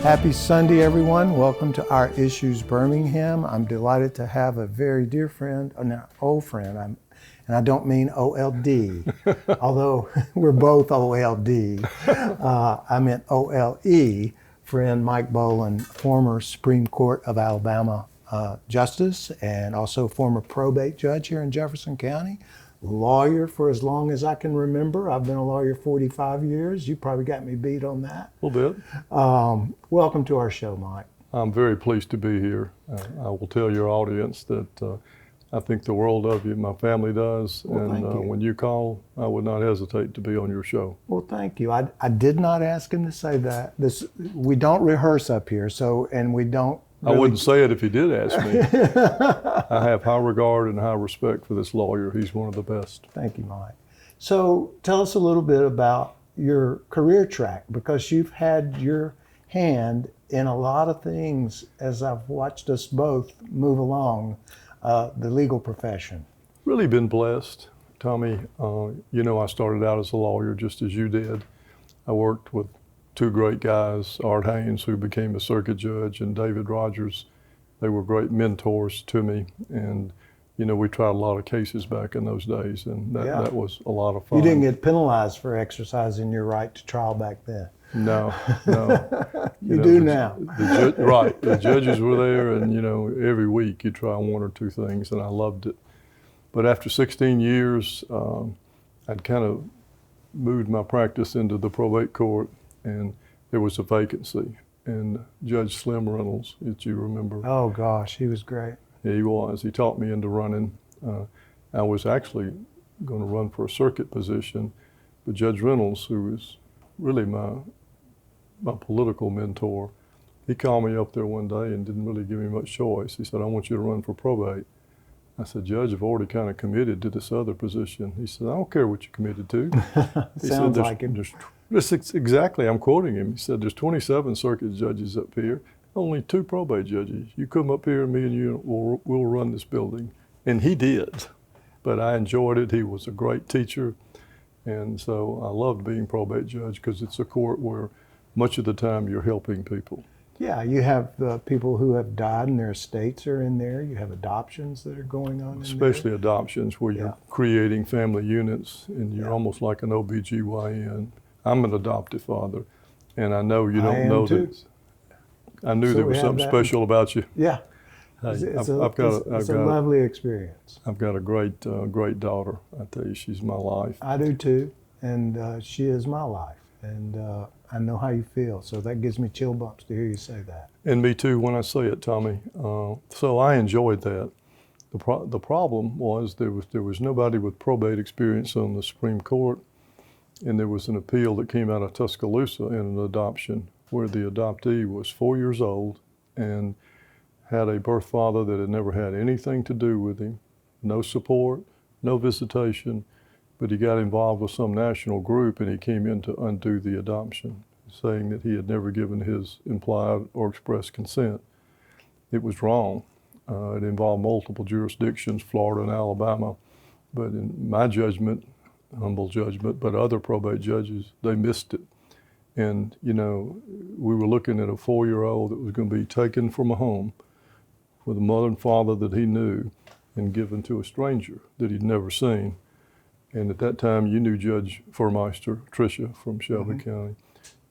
Happy Sunday, everyone. Welcome to Our Issues Birmingham. I'm delighted to have a very dear friend, an old friend, and I don't mean OLD, although we're both OLD. I meant OLE, friend Mike Bolin, former Supreme Court of Alabama justice and also former probate judge here in Jefferson County. Lawyer for as long as I can remember. I've been a lawyer 45 years. You probably got me beat on that. A little bit. Welcome to our show, Mike. I'm very pleased to be here. I will tell your audience that I think the world of you. My family does. Well, thank you. When you call, I would not hesitate to be on your show. Well, thank you. I did not ask him to say that. We don't rehearse up here, and we don't. Really... I wouldn't say it if he did ask me. I have high regard and high respect for this lawyer. He's one of the best. Thank you, Mike. So tell us a little bit about your career track, because you've had your hand in a lot of things as I've watched us both move along the legal profession. Really been blessed, Tommy. I started out as a lawyer just as you did. I worked with two great guys, Art Haynes, who became a circuit judge, and David Rogers. They were great mentors to me. And, we tried a lot of cases back in those days, and that was a lot of fun. You didn't get penalized for exercising your right to trial back then. No. You do now. Right. The judges were there, and, every week you try one or two things, and I loved it. But after 16 years, I'd kind of moved my practice into the probate court, and there was a vacancy. And Judge Slim Reynolds, if you remember. Oh, gosh, he was great. Yeah, he was. He taught me into running. I was actually going to run for a circuit position, but Judge Reynolds, who was really my political mentor, he called me up there one day and didn't really give me much choice. He said, "I want you to run for probate." I said, "Judge, I've already kind of committed to this other position." He said, "I don't care what you're committed to." Sounds like him. Exactly, I'm quoting him. He said, "There's 27 circuit judges up here, only 2 probate judges. You come up here and me and you will run this building." And he did, but I enjoyed it. He was a great teacher. And so I loved being probate judge because it's a court where much of the time you're helping people. Yeah, you have people who have died and their estates are in there. You have adoptions that are going on Especially adoptions where you're creating family units and you're almost like an OBGYN. I'm an adoptive father, and I know you don't know too. that. I knew there was something special about you. Yeah, it's a lovely experience. I've got a great daughter. I tell you, she's my life. I do too, and she is my life, and I know how you feel, so that gives me chill bumps to hear you say that. And me too when I say it, Tommy. So I enjoyed that. The problem was there was nobody with probate experience on the Supreme Court, and there was an appeal that came out of Tuscaloosa in an adoption where the adoptee was 4 years old and had a birth father that had never had anything to do with him, no support, no visitation, but he got involved with some national group and he came in to undo the adoption, saying that he had never given his implied or expressed consent. It was wrong. It involved multiple jurisdictions, Florida and Alabama, but in my judgment, humble judgment, but other probate judges, they missed it. And, we were looking at a 4-year-old that was going to be taken from a home with a mother and father that he knew and given to a stranger that he'd never seen. And at that time, you knew Judge Furmeister, Tricia from Shelby County.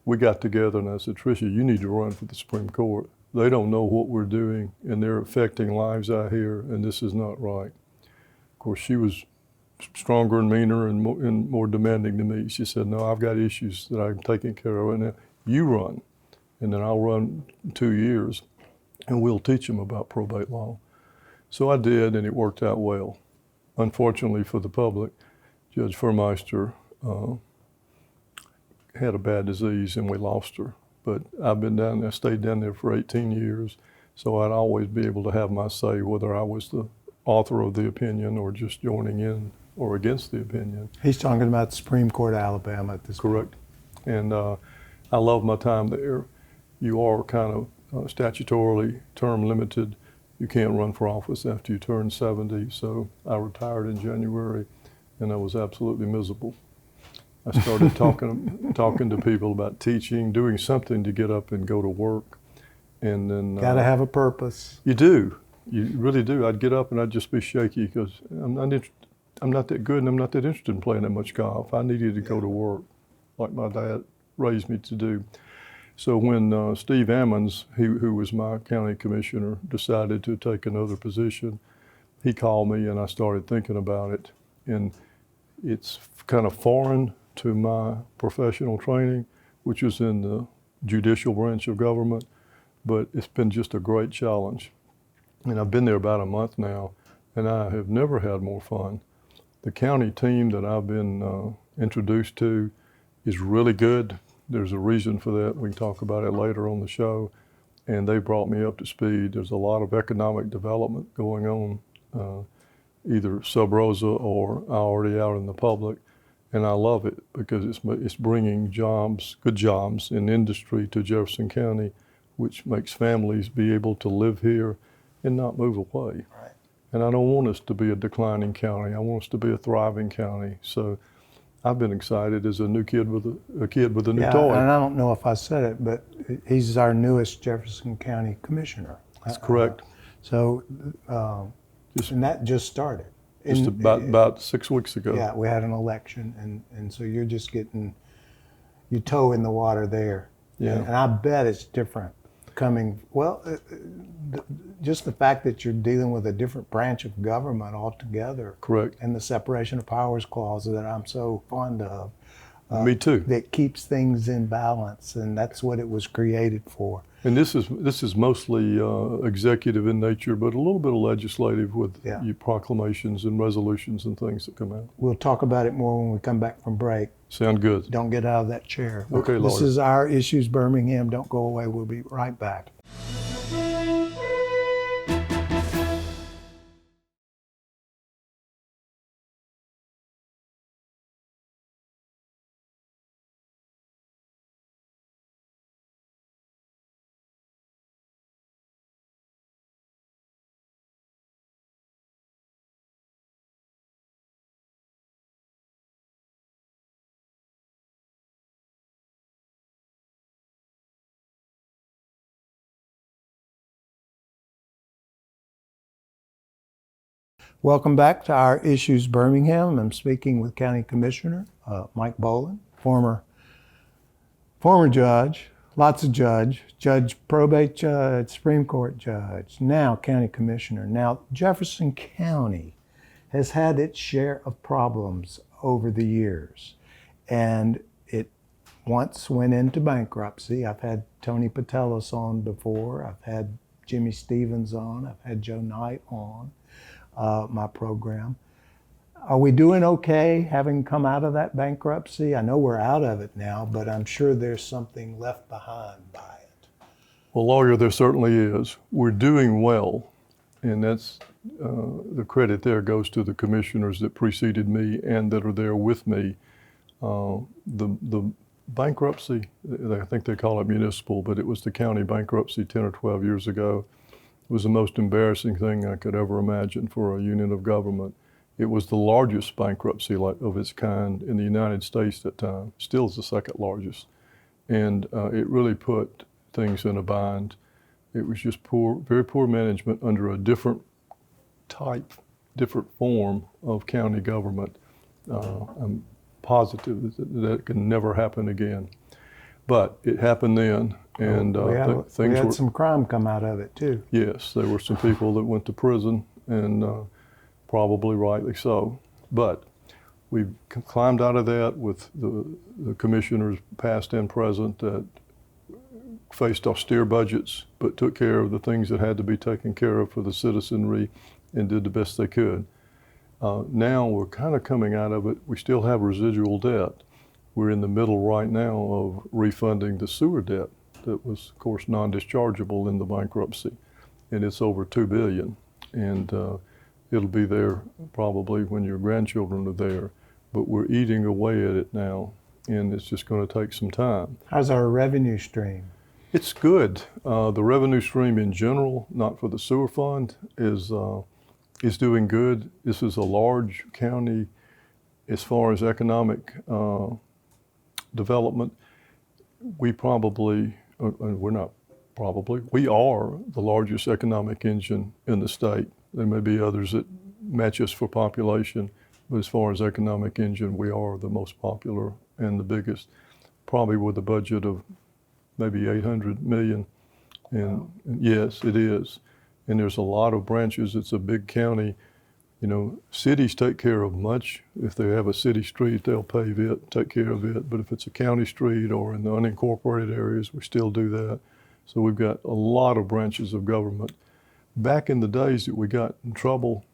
We got together and I said, "Tricia, you need to run for the Supreme Court. They don't know what we're doing and they're affecting lives out here and this is not right." Of course, she was stronger and meaner and more demanding than me. She said, "No, I've got issues that I'm taking care of right now. You run, and then I'll run 2 years, and we'll teach them about probate law." So I did, and it worked out well. Unfortunately for the public, Judge Furmeister had a bad disease, and we lost her. But I've been down there, stayed down there for 18 years, so I'd always be able to have my say whether I was the author of the opinion or just joining in or against the opinion. He's talking about the Supreme Court of Alabama at this Correct. Point. And I love my time there. You are kind of statutorily term limited. You can't run for office after you turn 70. So I retired in January and I was absolutely miserable. I started talking to people about teaching, doing something to get up and go to work. And then Got to have a purpose. you do. You really do. I'd get up and I'd just be shaky because I'm not that good and I'm not that interested in playing that much golf. I needed to go to work like my dad raised me to do. So when Steve Ammons, who was my county commissioner, decided to take another position, he called me and I started thinking about it. And it's kind of foreign to my professional training, which is in the judicial branch of government, but it's been just a great challenge. And I've been there about a month now, and I have never had more fun. The county team that I've been introduced to is really good. There's a reason for that. We can talk about it later on the show. And they brought me up to speed. There's a lot of economic development going on, either sub rosa or already out in the public. And I love it because it's bringing jobs, good jobs in industry to Jefferson County, which makes families be able to live here and not move away. Right. And I don't want us to be a declining county. I want us to be a thriving county. So I've been excited as a new kid with a new toy. And I don't know if I said it, but he's our newest Jefferson County commissioner. That's correct. And that just started. Just about 6 weeks ago. Yeah, we had an election, and so you're just getting your toe in the water there. Yeah. And I bet it's different just the fact that you're dealing with a different branch of government altogether. Correct. And the separation of powers clause that I'm so fond of. Me too. That keeps things in balance, and that's what it was created for. And this is mostly executive in nature, but a little bit of legislative with your proclamations and resolutions and things that come out. We'll talk about it more when we come back from break. Sound good. Don't get out of that chair. Okay, Lord. This is Our Issues Birmingham. Don't go away. We'll be right back. Welcome back to Our Issues Birmingham. I'm speaking with County Commissioner Mike Bolin, former judge, lots of judge, probate judge, Supreme Court judge, now County Commissioner. Now, Jefferson County has had its share of problems over the years, and it once went into bankruptcy. I've had Tony Patelis on before. I've had Jimmy Stevens on. I've had Joe Knight on. My program. Are we doing okay having come out of that bankruptcy? I know we're out of it now, but I'm sure there's something left behind by it. Well, lawyer, there certainly is. We're doing well, and that's the credit there goes to the commissioners that preceded me and that are there with me. The bankruptcy, I think they call it municipal, but it was the county bankruptcy 10 or 12 years ago. It was the most embarrassing thing I could ever imagine for a unit of government. It was the largest bankruptcy of its kind in the United States at that time. Still is the second largest. And it really put things in a bind. It was just very poor management under a different form of county government. I'm positive that it can never happen again. But it happened then, and we had some crime come out of it too. Yes, there were some people that went to prison, and probably rightly so. But we've climbed out of that with the commissioners, past and present, that faced austere budgets, but took care of the things that had to be taken care of for the citizenry and did the best they could. Now we're kind of coming out of it. We still have residual debt. We're in the middle right now of refunding the sewer debt that was, of course, non-dischargeable in the bankruptcy, and it's over $2 billion, and it'll be there probably when your grandchildren are there, but we're eating away at it now, and it's just going to take some time. How's our revenue stream? It's good. The revenue stream in general, not for the sewer fund, is doing good. This is a large county as far as economic development, we probably, we're not probably, we are the largest economic engine in the state. There may be others that match us for population, but as far as economic engine, we are the most popular and the biggest, probably with a budget of maybe 800 million. And yes, it is. And there's a lot of branches. It's a big county. You know, cities take care of much. If they have a city street, they'll pave it, take care of it. But if it's a county street or in the unincorporated areas, we still do that. So we've got a lot of branches of government. Back in the days that we got in trouble,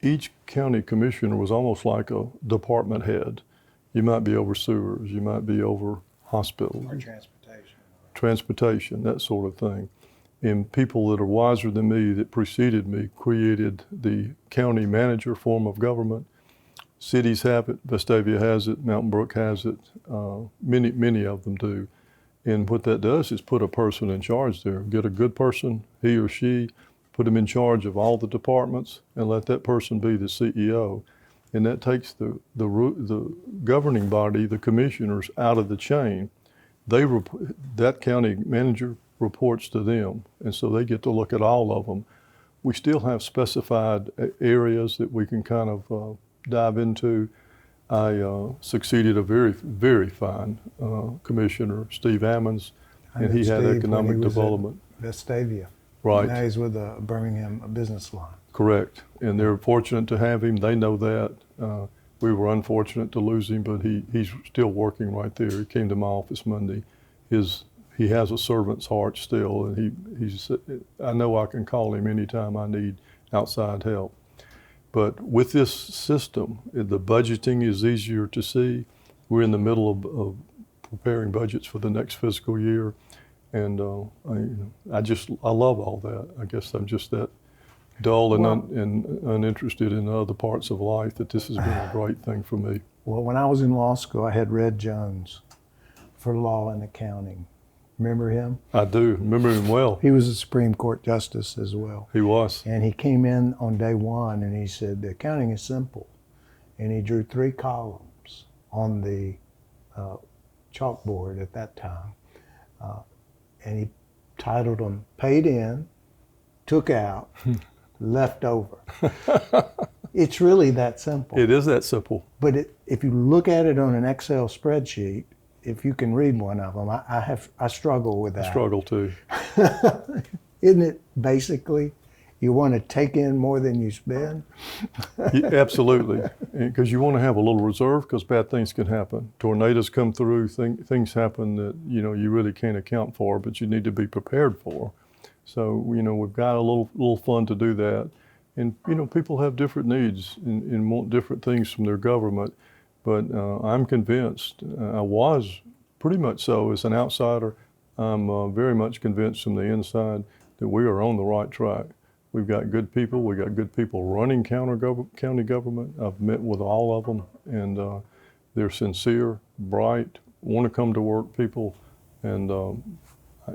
each county commissioner was almost like a department head. You might be over sewers, you might be over hospitals. Or transportation, that sort of thing. And people that are wiser than me that preceded me created the county manager form of government. Cities have it, Vestavia has it, Mountain Brook has it, many of them do. And what that does is put a person in charge there. Get a good person, he or she, put them in charge of all the departments and let that person be the CEO. And that takes the governing body, the commissioners, out of the chain. That county manager reports to them, and so they get to look at all of them. We still have specified areas that we can kind of dive into. I succeeded a very, very fine commissioner, Steve Ammons, and he had economic development. Vestavia. Right. Now he's with the Birmingham business line. Correct, and they're fortunate to have him. They know that. We were unfortunate to lose him, but he's still working right there. He came to my office Monday. He has a servant's heart still, and I know I can call him anytime I need outside help. But with this system, the budgeting is easier to see. We're in the middle of preparing budgets for the next fiscal year, and I love all that. I guess I'm just that dull and uninterested in other parts of life that this has been a great thing for me. Well, when I was in law school, I had Red Jones for law and accounting. Remember him? I do remember him well. He was a Supreme Court justice as well. He was. And he came in on day one and he said, the accounting is simple. And he drew 3 columns on the chalkboard at that time. And he titled them paid in, took out, left over. It's really that simple. It is that simple. But if you look at it on an Excel spreadsheet, if you can read one of them, I struggle with that. I struggle too. Isn't it basically you want to take in more than you spend? Yeah, absolutely, because you want to have a little reserve because bad things can happen. Tornadoes come through, things happen that you really can't account for, but you need to be prepared for. So we've got a little fun to do that, and people have different needs and want different things from their government. But I'm convinced, I was pretty much so as an outsider, I'm very much convinced from the inside that we are on the right track. We've got good people. We got good people running county government. I've met with all of them, and they're sincere, bright, want to come to work people, and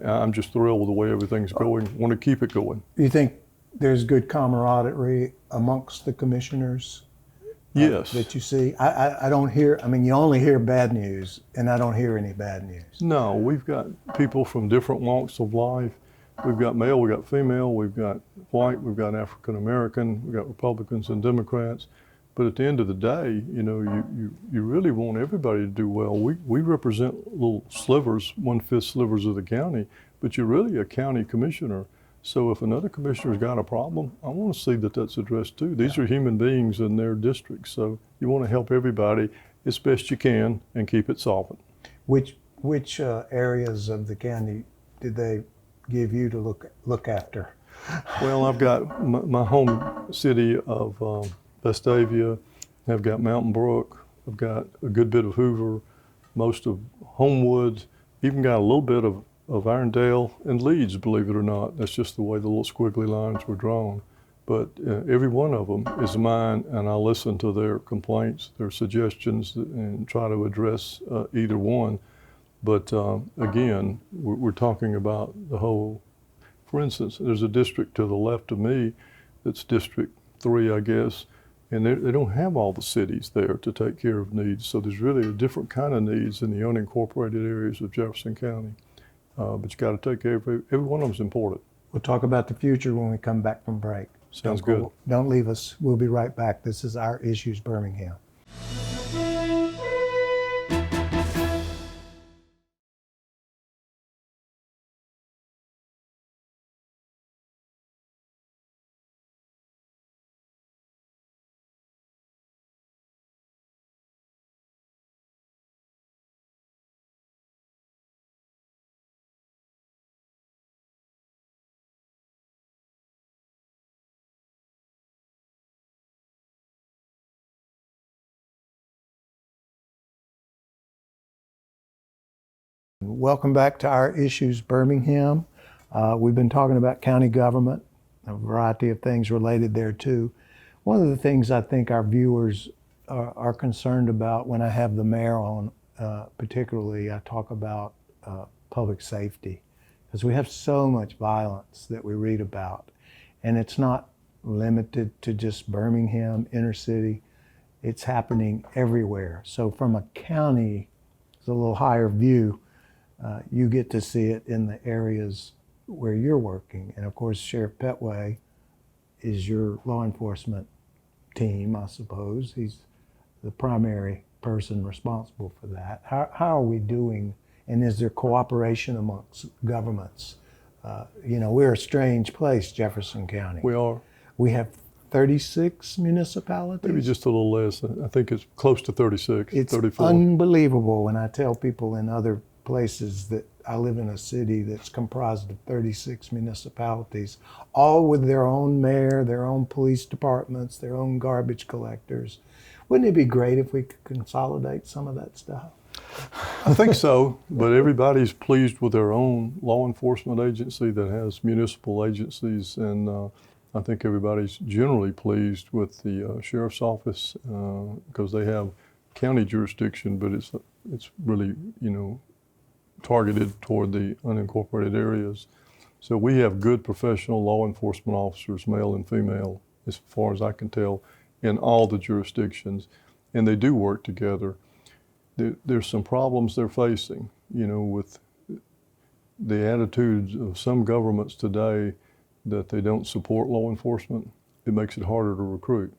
I'm just thrilled with the way everything's going. Want to keep it going. You think there's good camaraderie amongst the commissioners? Yes. That you see? I don't hear, you only hear bad news, and I don't hear any bad news. No, we've got people from different walks of life. We've got male, we've got female, we've got white, we've got African American, we've got Republicans and Democrats. But at the end of the day, you really want everybody to do well. We represent little slivers, 1/5 slivers of the county, but you're really a county commissioner. So if another commissioner's got a problem, I want to see that that's addressed too. These are human beings in their districts, so you want to help everybody as best you can and keep it solvent. Which areas of the county did they give you to look after? Well, I've got my home city of Vestavia. I've got Mountain Brook. I've got a good bit of Hoover, most of Homewood, even got a little bit of Irondale and Leeds, believe it or not. That's just the way the little squiggly lines were drawn. But every one of them is mine, and I listen to their complaints, their suggestions, and try to address either one. But again, we're talking about the whole. For instance, there's a district to the left of me that's District 3, I guess, And they don't have all the cities there to take care of needs. So there's really a different kind of needs in the unincorporated areas of Jefferson County. But you got to take every one of them is important. We'll talk about the future when we come back from break. Sounds good. Don't leave us. We'll be right back. This is Our Issues Birmingham. Welcome back to Our Issues Birmingham. We've been talking about county government, a variety of things related there too. One of the things I think our viewers are concerned about when I have the mayor on, particularly, I talk about public safety, because we have so much violence that we read about, and it's not limited to just Birmingham, inner city. It's happening everywhere. So from a county, it's a little higher view. You get to see it in the areas where you're working. And of course, Sheriff Petway is your law enforcement team, I suppose. He's the primary person responsible for that. How are we doing, and is there cooperation amongst governments? We're a strange place, Jefferson County. We are. We have 36 municipalities. Maybe just a little less. I think it's close to 36, It's 34. unbelievable when I tell people in other places that I live in a city that's comprised of 36 municipalities, all with their own mayor, their own police departments, their own garbage collectors. Wouldn't it be great if we could consolidate some of that stuff? I think so, but everybody's pleased with their own law enforcement agency that has municipal agencies, and I think everybody's generally pleased with the sheriff's office because they have county jurisdiction, but it's really, targeted toward the unincorporated areas. So we have good professional law enforcement officers, male and female, as far as I can tell, in all the jurisdictions, and they do work together. There's some problems they're facing, with the attitudes of some governments today that they don't support law enforcement. It makes it harder to recruit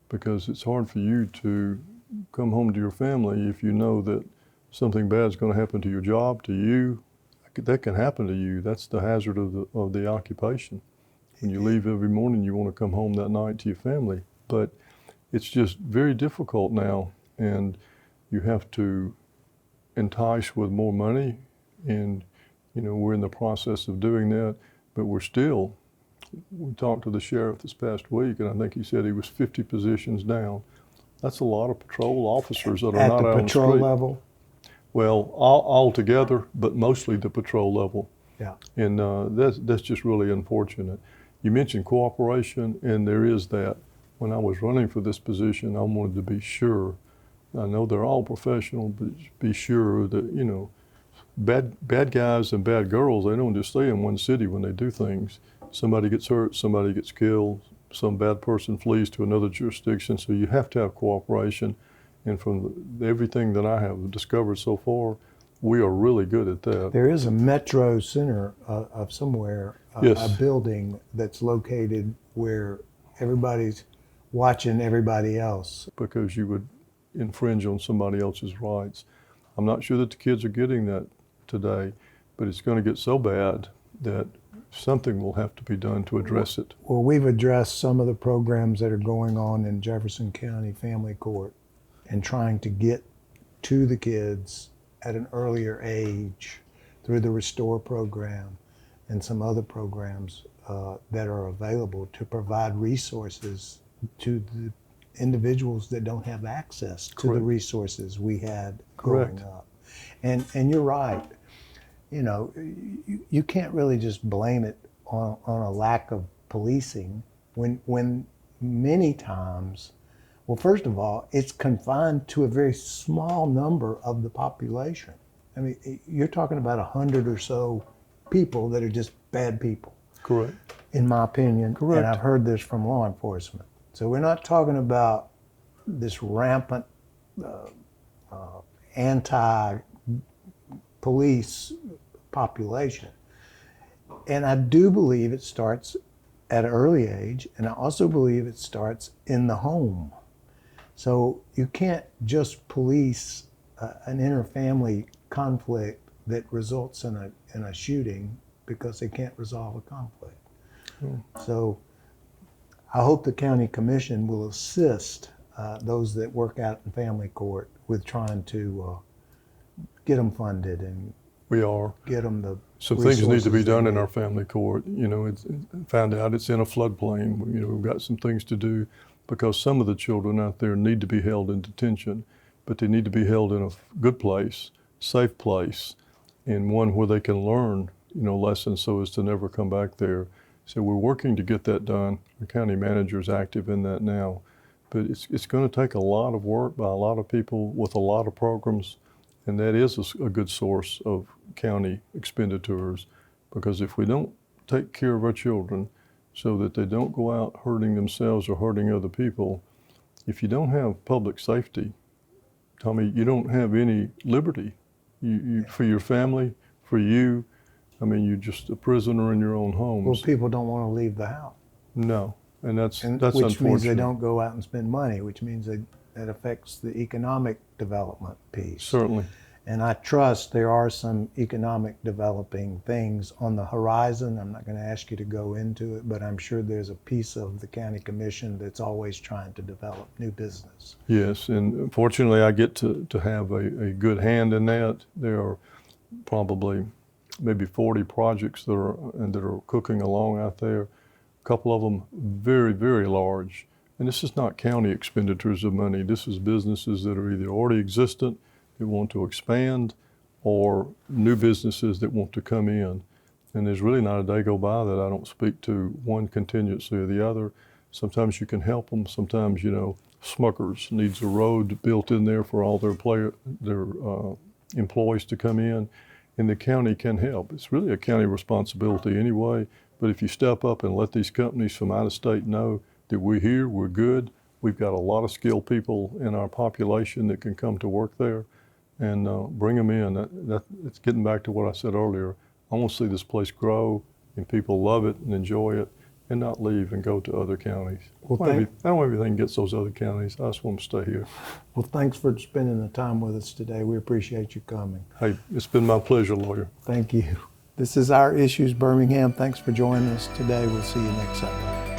because it's hard for you to come home to your family if you know that something bad is going to happen to your job, to you. That can happen to you. That's the hazard of the occupation. When you leave every morning, you want to come home that night to your family. But it's just very difficult now, and you have to entice with more money, and we're in the process of doing that. But we talked to the sheriff this past week, and I think he said he was 50 positions down. That's a lot of patrol officers that are not out on the street. At the patrol level? Well, all together, but mostly the patrol level. Yeah. And that's just really unfortunate. You mentioned cooperation, and there is that. When I was running for this position, I wanted to be sure. I know they're all professional, but be sure that, bad guys and bad girls, they don't just stay in one city when they do things. Somebody gets hurt, somebody gets killed, some bad person flees to another jurisdiction, so you have to have cooperation. And from everything that I have discovered so far, we are really good at that. There is a metro center of somewhere, yes. A building that's located where everybody's watching everybody else. Because you would infringe on somebody else's rights. I'm not sure that the kids are getting that today, but it's going to get so bad that something will have to be done to address it. Well, we've addressed some of the programs that are going on in Jefferson County Family Court and trying to get to the kids at an earlier age through the Restore program and some other programs that are available to provide resources to the individuals that don't have access to the resources we had growing up. And you're right. You can't really just blame it on a lack of policing when many times, well, first of all, it's confined to a very small number of the population. I mean, you're talking about 100 or so people that are just bad people. Correct. In my opinion. Correct. And I've heard this from law enforcement. So we're not talking about this rampant anti-police population. And I do believe it starts at an early age, and I also believe it starts in the home. So you can't just police an interfamily conflict that results in a shooting because they can't resolve a conflict. So I hope the county commission will assist those that work out in family court with trying to get them funded and We are. get them the Some things need to be resources they done in need. our family court. You know, found out it's in a floodplain. You know, we've got some things to do because some of the children out there need to be held in detention, but they need to be held in a good place, safe place, and one where they can learn, you know, lessons so as to never come back there. So we're working to get that done. The county manager is active in that now, but it's going to take a lot of work by a lot of people with a lot of programs, and that is a good source of county expenditures, because if we don't take care of our children so that they don't go out hurting themselves or hurting other people, if you don't have public safety, Tommy, you don't have any liberty. You for your family, for you, I mean, you're just a prisoner in your own homes. Well, people don't want to leave the house. No, and that's Which unfortunate. means they don't go out and spend money, which means that affects the economic development piece. Certainly. And I trust there are some economic developing things on the horizon. I'm not going to ask you to go into it, but I'm sure there's a piece of the county commission that's always trying to develop new business. Yes, and fortunately I get to have a good hand in that. There are probably maybe 40 projects that are cooking along out there. A couple of them very, very large. And this is not county expenditures of money. This is businesses that are either already existent, that want to expand, or new businesses that want to come in. And there's really not a day go by that I don't speak to one contingency or the other. Sometimes you can help them. Sometimes, you know, Smuckers needs a road built in there for all their employees to come in, and the county can help. It's really a county responsibility anyway, but if you step up and let these companies from out of state know that we're here, we're good, we've got a lot of skilled people in our population that can come to work there, and bring them in. It's getting back to what I said earlier. I want to see this place grow and people love it and enjoy it and not leave and go to other counties. Well, I don't want everything gets those other counties. I just want them to stay here. Well, thanks for spending the time with us today. We appreciate you coming. Hey, it's been my pleasure, lawyer. Thank you. This is Our Issues Birmingham. Thanks for joining us today. We'll see you next Sunday.